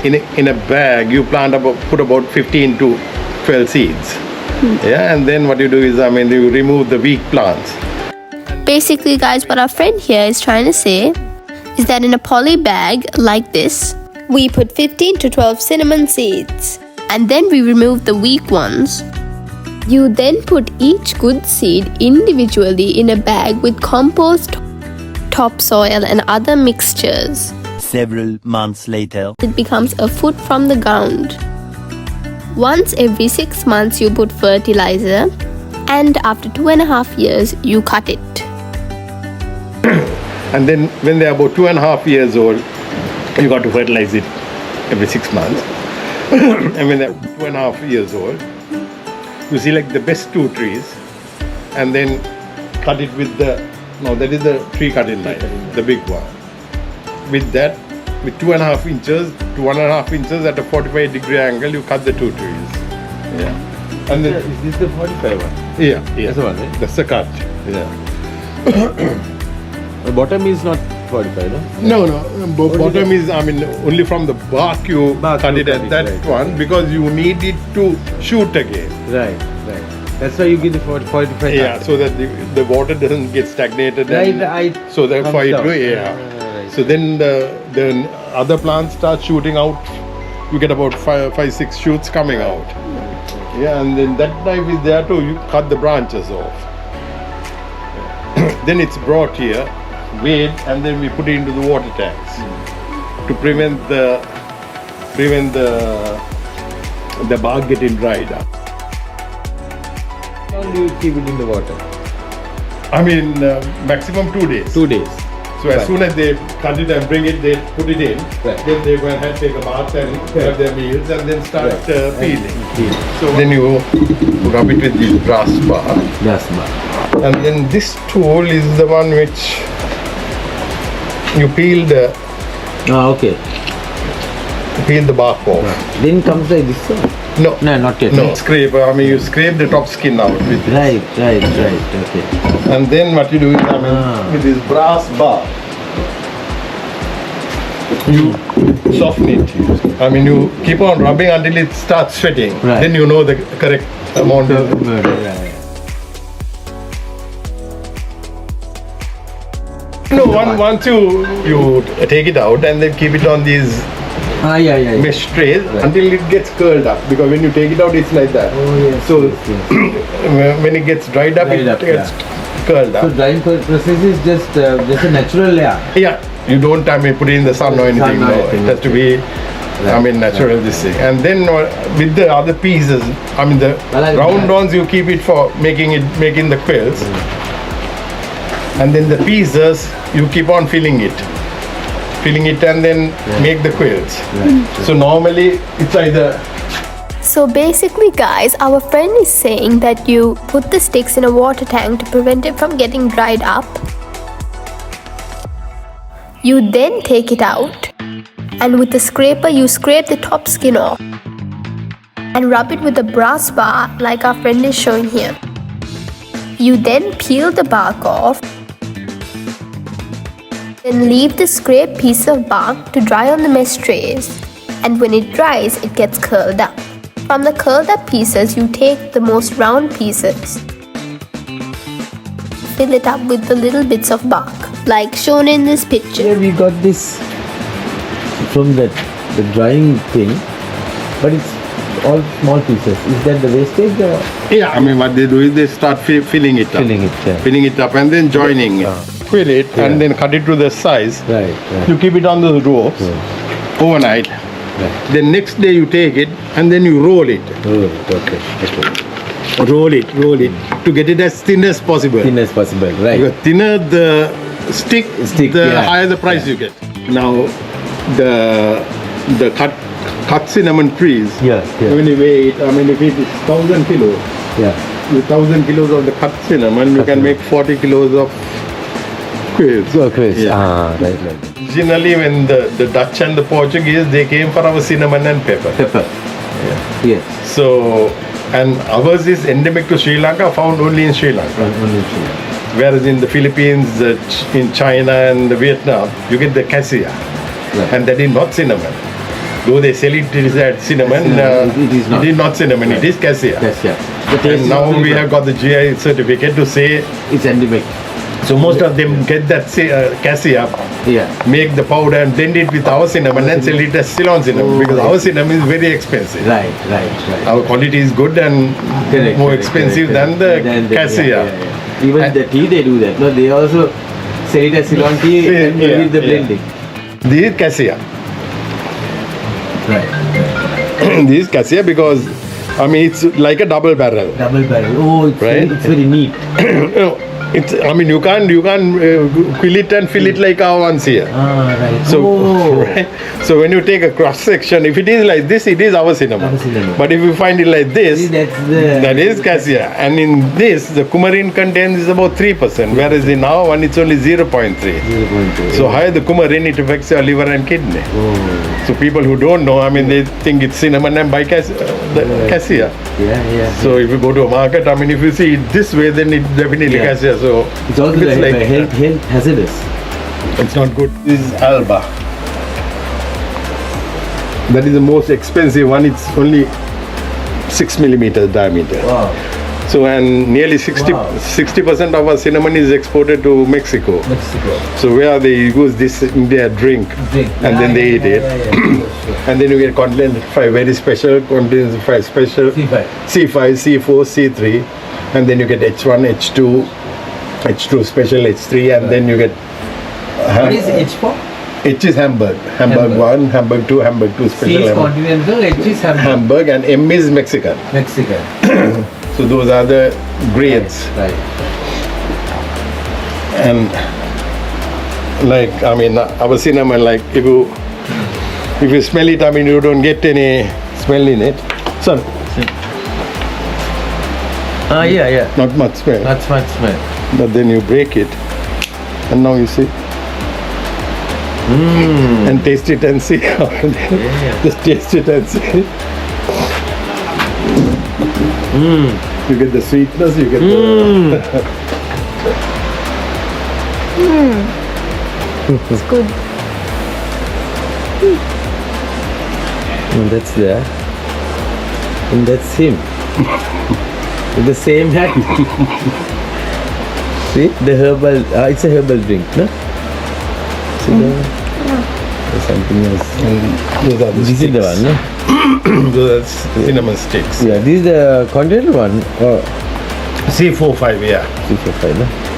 in a bag, you put about 15 to 12 seeds. Yeah, and then what you do is, you remove the weak plants. Basically, guys, what our friend here is trying to say is that in a poly bag like this, we put 15 to 12 cinnamon seeds, and then we remove the weak ones. You then put each good seed individually in a bag with compost, topsoil and other mixtures. Several months later, It becomes a foot from the ground. Once every 6 months you put fertilizer, and after 2.5 years you cut it. And then when they're about 2.5 years old, you got to fertilize it every 6 months. And when they're 2.5 years old, you select the best 2 trees and then cut it with that is the tree cutting line, the big one. With that, with 2.5 inches to 1.5 inches at a 45-degree angle, you cut the 2 trees. Yeah. And then, Is this the 45 one? yeah. That's the one, right? That's the cut. Yeah. The bottom is not 45, no? No. Bottom is, only from the bark you cut it at that right, one because you need it to shoot again. Right. That's why you give the 45. Yeah, so that the water doesn't get stagnated. Right. So therefore it comes will, down. Right. So then the other plants start shooting out. You get about 5-6 shoots coming out. Yeah, and then that knife is there to you cut the branches off. Then it's brought here, weighed, and then we put it into the water tanks to prevent the bark getting dried up. How long do you keep it in the water? Maximum 2 days. 2 days. So as Right. soon as they cut it and bring it, they put it in. Right. Then they go and take a bath and have their meals and then start peeling. Peel. So then you rub it with this brass bar. That's bar. And then this tool is the one which you peel the Okay. bark off. Then comes like this one. No, No, not yet. no, scrape. You scrape the top skin out with this. Right. Okay. And then what you do is, with this brass bar, you soften it. You keep on rubbing until it starts sweating. Right. Then you know the correct amount of. Right. No, once you take it out and then keep it on these Yeah. mesh trays Right. until it gets curled up, because when you take it out it's like that. Oh, yes. So yes. when it gets dried up, it gets curled So up. drying process is just a natural layer. Yeah, you don't put it in the sun or anything. Sun or No, anything, it has to be natural this thing. And then with the other pieces, the round ones you keep it for making the quills. And then the pieces you keep on filling it and then make the quills. So normally it's either. So basically, guys, our friend is saying that you put the sticks in a water tank to prevent it from getting dried up. You then take it out, and with the scraper you scrape the top skin off and rub it with a brass bar like our friend is showing here. You then peel the bark off, then leave the scraped piece of bark to dry on the mesh trays, and when it dries it gets curled up. From the curled up pieces you take the most round pieces, fill it up with the little bits of bark like shown in this picture. Here we got this from the drying thing, but it's all small pieces. Is that the wastage or? Yeah, what they do is they start filling it up. Filling it up and then joining it. Fill it and then cut it to the size. Right. You keep it on the ropes overnight. Right. Then next day you take it and then you roll it. Okay. Roll it to get it as thin as possible. Thin as possible, right. The thinner the stick, the higher the price you get. Now the cut cinnamon trees, when you weigh it, if it is 1,000 kilos, with 1,000 kilos of the cut cinnamon, you can make 40 kilos of quills. Right. Originally, when the Dutch and the Portuguese, they came for our cinnamon and pepper. Yes. So, and ours is endemic to Sri Lanka, found only in Sri Lanka. Whereas in the Philippines, in China and Vietnam, you get the Cassia. And that is not cinnamon. Though they sell it as cinnamon, it is not. It is not cinnamon. It is cassia. Cassia. The taste And is now very we good. have got the GI certificate to say. It's endemic. So most of them get that cassia, Yeah. make the powder and blend it with our cinnamon and sell it as Ceylon cinnamon because our cinnamon is very expensive. Right. Our quality is good and Correct, more correct, expensive correct, than correct. the cassia. Yeah. Even And- the tea they do that. No, they also sell it as Ceylon tea and Yeah, with the yeah. blending. This is cassia. Right. This is cassia because I mean it's like a double barrel. Double barrel. Oh, Right? it's very neat. It's I mean you can't quill it and fill it like our ones here. Right. So, oh. right? So when you take a cross section, if it is like this, it is our cinnamon. Our cinnamon. But if you find it like this, See, that's the. that is cassia. And in this, the coumarin content is about 3%, whereas in our one it's only 0.3. 0.2. So higher the coumarin, it affects your liver and kidney. Oh. So people who don't know, I mean, they think it's cinnamon and buy the cassia. Yeah. So if you go to a market, I mean, if you see it this way, then it's definitely Yeah. cassia. So It's also if like health hazardous. it's not good. This is alba. That is the most expensive one. It's only 6 millimeters diameter. Wow. So and nearly 60% of our cinnamon is exported to Mexico. Mexico. So where they use this in their drink, and then they eat it. Sure. And then you get continental 5 very special, continental 5 special, C5. C5, C4, C3, and then you get H1, H2, H2 special, H3, and then you get What is H for? H is Hamburg, Hamburg 1, Hamburg 2, Hamburg 2 special. C is Hamburg. continental, H is Hamburg and M is Mexican. Mexican. So those are the grades. Right. And like I mean our cinnamon, like if you smell it, I mean you don't get any smell in it. So Yeah. not much smell. Not much smell. But then you break it and now you see. And taste it and see. Just taste it and see. You get the sweetness, you get the It's good. And that's there. And that's him. With the same hat. See? The herbal, it's a herbal drink, no? See there's something else. and those are the This is the sticks. one, no? Those are cinnamon sticks. Yeah, this is the continental one. Or C45, yeah. 345, no?